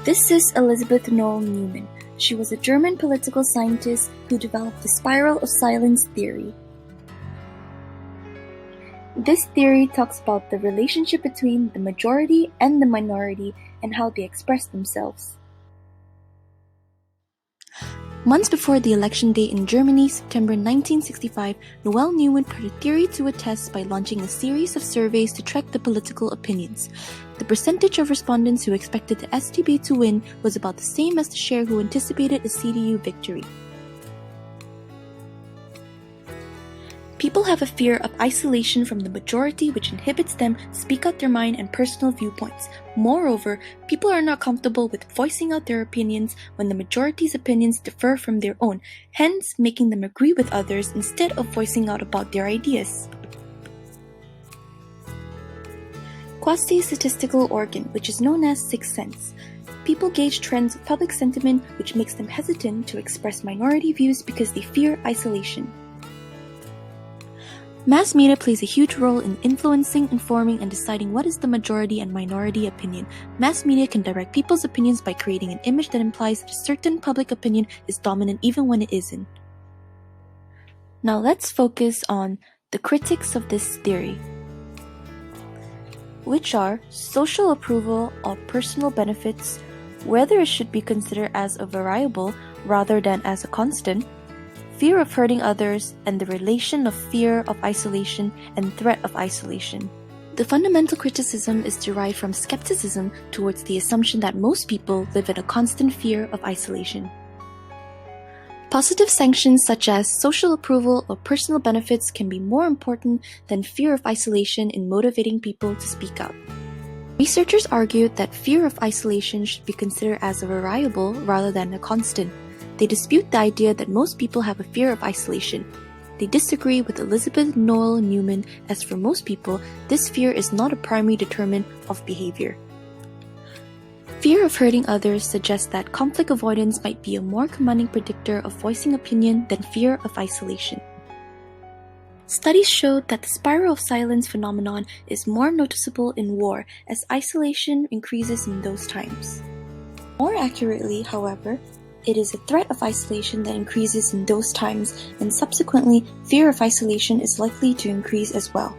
This is Elisabeth Noelle Neumann. She was a German political scientist who developed the spiral of silence theory. This theory talks about the relationship between the majority and the minority and how they express themselves. Months before the election day in Germany, September 1965, Noelle Neumann put her theory to a test by launching a series of surveys to track the political opinions. The percentage of respondents who expected the SDB to win was about the same as the share who anticipated a CDU victory. People have a fear of isolation from the majority, which inhibits them to speak out their mind and personal viewpoints. Moreover, people are not comfortable with voicing out their opinions when the majority's opinions differ from their own, hence making them agree with others instead of voicing out about their ideas. Quasi-statistical organ, which is known as sixth sense. People gauge trends of public sentiment, which makes them hesitant to express minority views because they fear isolation. Mass media plays a huge role in influencing, informing, and deciding what is the majority and minority opinion. Mass media can direct people's opinions by creating an image that implies that a certain public opinion is dominant even when it isn't. Now let's focus on the critics of this theory, which are social approval or personal benefits, whether it should be considered as a variable rather than as a constant, fear of hurting others, and the relation of fear of isolation and threat of isolation. The fundamental criticism is derived from skepticism towards the assumption that most people live in a constant fear of isolation. Positive sanctions such as social approval or personal benefits can be more important than fear of isolation in motivating people to speak out. Researchers argued that fear of isolation should be considered as a variable rather than a constant. They dispute the idea that most people have a fear of isolation. They disagree with Elisabeth Noelle Neumann, as for most people, this fear is not a primary determinant of behavior. Fear of hurting others suggests that conflict avoidance might be a more commanding predictor of voicing opinion than fear of isolation. Studies showed that the spiral of silence phenomenon is more noticeable in war, as isolation increases in those times. More accurately, however, it is a threat of isolation that increases in those times, and subsequently, fear of isolation is likely to increase as well.